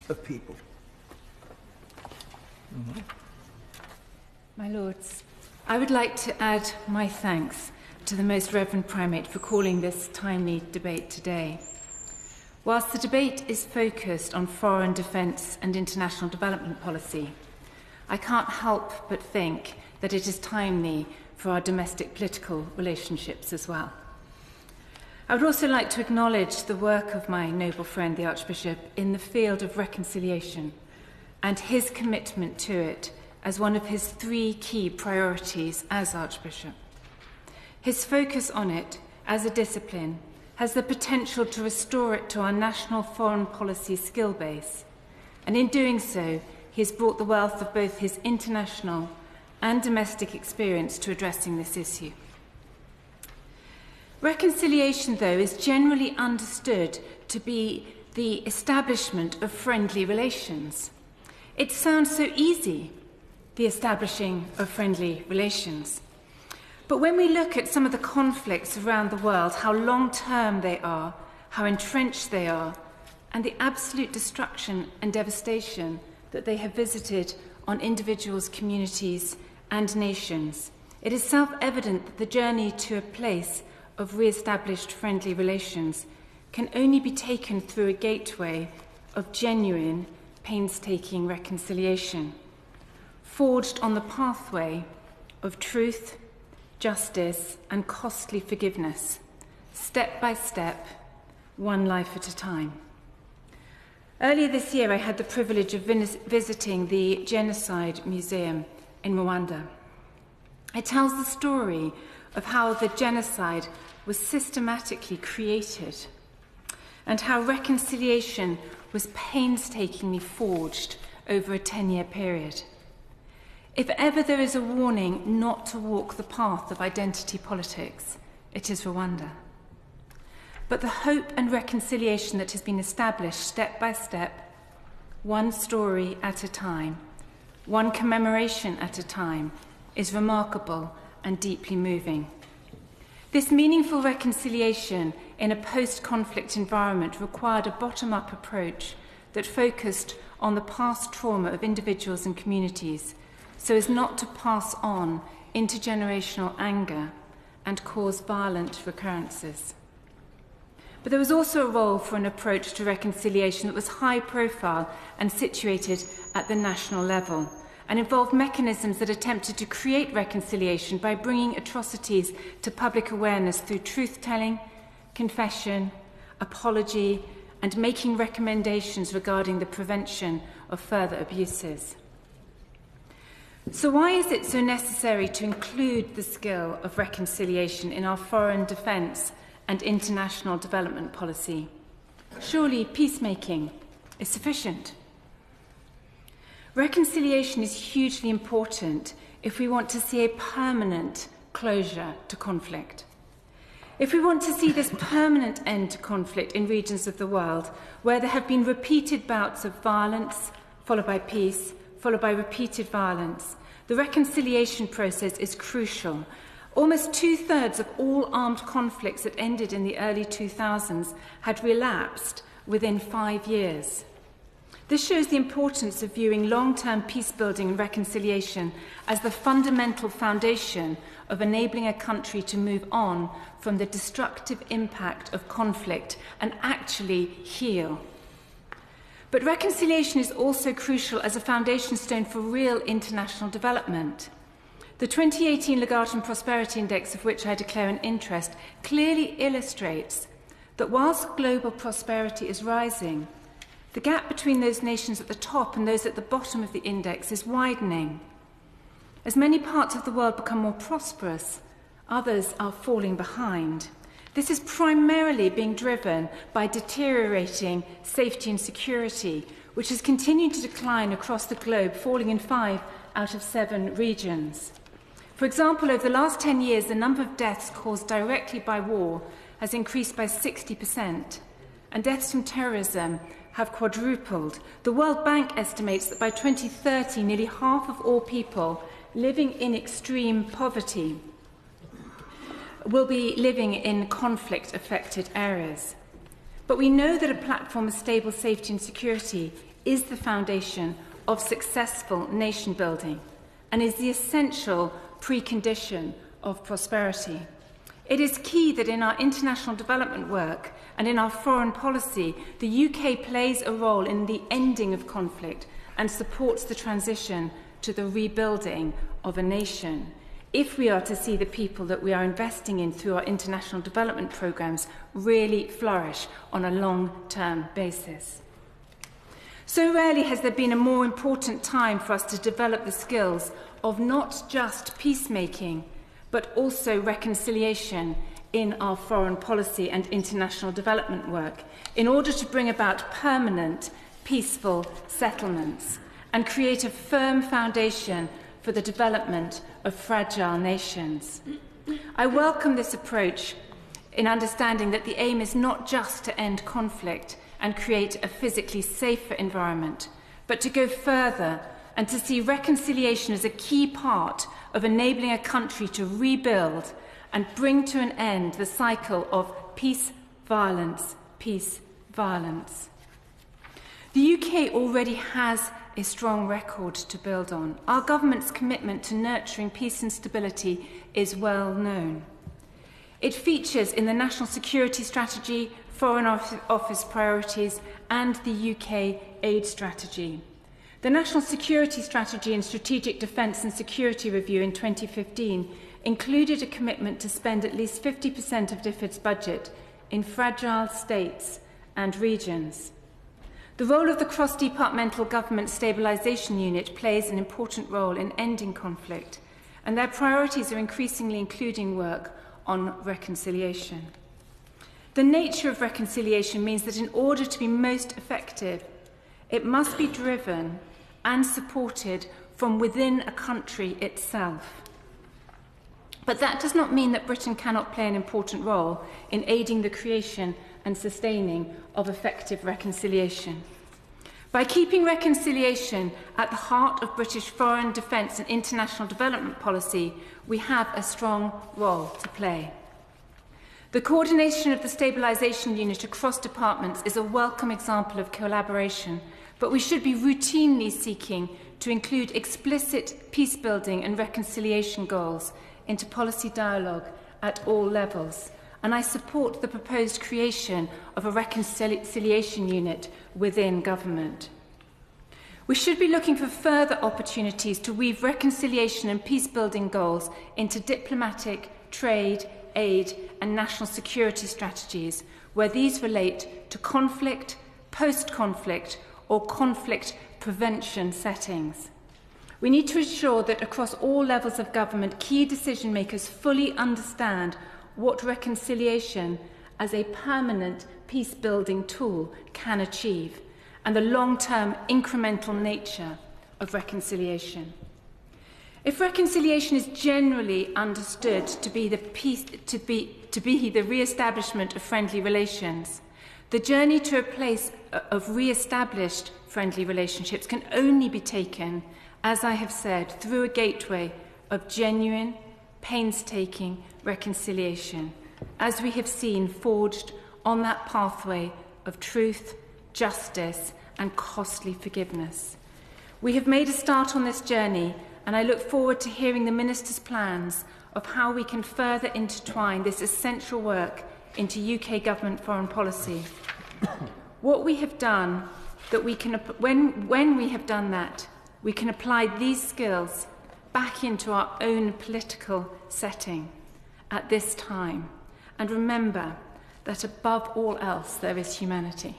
of people. My Lords, I would like to add my thanks to the Most Reverend Primate for calling this timely debate today. Whilst the debate is focused on foreign defence and international development policy, I can't help but think that it is timely for our domestic political relationships as well. I would also like to acknowledge the work of my noble friend, the Archbishop, in the field of reconciliation and his commitment to it as one of his 3 key priorities as Archbishop. His focus on it as a discipline has the potential to restore it to our national foreign policy skill base, and in doing so, he has brought the wealth of both his international and domestic experience to addressing this issue. Reconciliation, though, is generally understood to be the establishment of friendly relations. It sounds so easy, the establishing of friendly relations. But when we look at some of the conflicts around the world, how long-term they are, how entrenched they are, and the absolute destruction and devastation that they have visited on individuals, communities, and nations, it is self-evident that the journey to a place of re-established friendly relations can only be taken through a gateway of genuine, painstaking reconciliation, forged on the pathway of truth, justice, and costly forgiveness, step by step, one life at a time. Earlier this year, I had the privilege of visiting the Genocide Museum in Rwanda. It tells the story of how the genocide was systematically created and how reconciliation was painstakingly forged over a 10-year period. If ever there is a warning not to walk the path of identity politics, it is Rwanda. But the hope and reconciliation that has been established step by step, one story at a time, one commemoration at a time, is remarkable and deeply moving. This meaningful reconciliation in a post-conflict environment required a bottom-up approach that focused on the past trauma of individuals and communities, so as not to pass on intergenerational anger and cause violent recurrences. But there was also a role for an approach to reconciliation that was high profile and situated at the national level, and involved mechanisms that attempted to create reconciliation by bringing atrocities to public awareness through truth-telling, confession, apology, and making recommendations regarding the prevention of further abuses. So why is it so necessary to include the skill of reconciliation in our foreign defence and international development policy? Surely peacemaking is sufficient. Reconciliation is hugely important if we want to see a permanent closure to conflict. If we want to see this permanent end to conflict in regions of the world where there have been repeated bouts of violence, followed by peace, followed by repeated violence, the reconciliation process is crucial. Almost 2/3 of all armed conflicts that ended in the early 2000s had relapsed within 5 years. This shows the importance of viewing long-term peace-building and reconciliation as the fundamental foundation of enabling a country to move on from the destructive impact of conflict and actually heal. But reconciliation is also crucial as a foundation stone for real international development. The 2018 Legatum Prosperity Index, of which I declare an interest, clearly illustrates that whilst global prosperity is rising, the gap between those nations at the top and those at the bottom of the index is widening. As many parts of the world become more prosperous, others are falling behind. This is primarily being driven by deteriorating safety and security, which has continued to decline across the globe, falling in 5 out of 7 regions. For example, over the last 10 years, the number of deaths caused directly by war has increased by 60%, and deaths from terrorism have quadrupled. The World Bank estimates that by 2030, nearly half of all people living in extreme poverty will be living in conflict-affected areas. But we know that a platform of stable safety and security is the foundation of successful nation building and is the essential precondition of prosperity. It is key that in our international development work and in our foreign policy, the UK plays a role in the ending of conflict and supports the transition to the rebuilding of a nation, if we are to see the people that we are investing in through our international development programmes really flourish on a long-term basis. So rarely has there been a more important time for us to develop the skills of not just peacemaking, but also reconciliation in our foreign policy and international development work, in order to bring about permanent, peaceful settlements and create a firm foundation for the development of fragile nations. I welcome this approach in understanding that the aim is not just to end conflict and create a physically safer environment, but to go further and to see reconciliation as a key part of enabling a country to rebuild and bring to an end the cycle of peace, violence, peace, violence. The UK already has a strong record to build on. Our government's commitment to nurturing peace and stability is well known. It features in the National Security Strategy, Foreign Office priorities and the UK aid strategy. The National Security Strategy and Strategic Defence and Security Review in 2015 included a commitment to spend at least 50% of DFID's budget in fragile states and regions. The role of the Cross-Departmental Government Stabilisation Unit plays an important role in ending conflict, and their priorities are increasingly including work on reconciliation. The nature of reconciliation means that in order to be most effective, it must be driven and supported from within a country itself. But that does not mean that Britain cannot play an important role in aiding the creation and sustaining of effective reconciliation. By keeping reconciliation at the heart of British foreign, defence and international development policy, we have a strong role to play. The coordination of the stabilisation unit across departments is a welcome example of collaboration, but we should be routinely seeking to include explicit peace-building and reconciliation goals into policy dialogue at all levels, and I support the proposed creation of a reconciliation unit within government. We should be looking for further opportunities to weave reconciliation and peace-building goals into diplomatic, trade, aid and national security strategies, where these relate to conflict, post-conflict or conflict prevention settings. We need to ensure that across all levels of government, key decision makers fully understand what reconciliation as a permanent peace-building tool can achieve, and the long-term incremental nature of reconciliation. If reconciliation is generally understood to be the re-establishment of friendly relations, the journey to a place of re-established friendly relationships can only be taken, as I have said, through a gateway of genuine, painstaking reconciliation, as we have seen forged on that pathway of truth, justice, and costly forgiveness. We have made a start on this journey, and I look forward to hearing the Minister's plans of how we can further intertwine this essential work into UK government foreign policy. What we have done, that we can, when we have done that, we can apply these skills back into our own political setting at this time. And remember that above all else, there is humanity.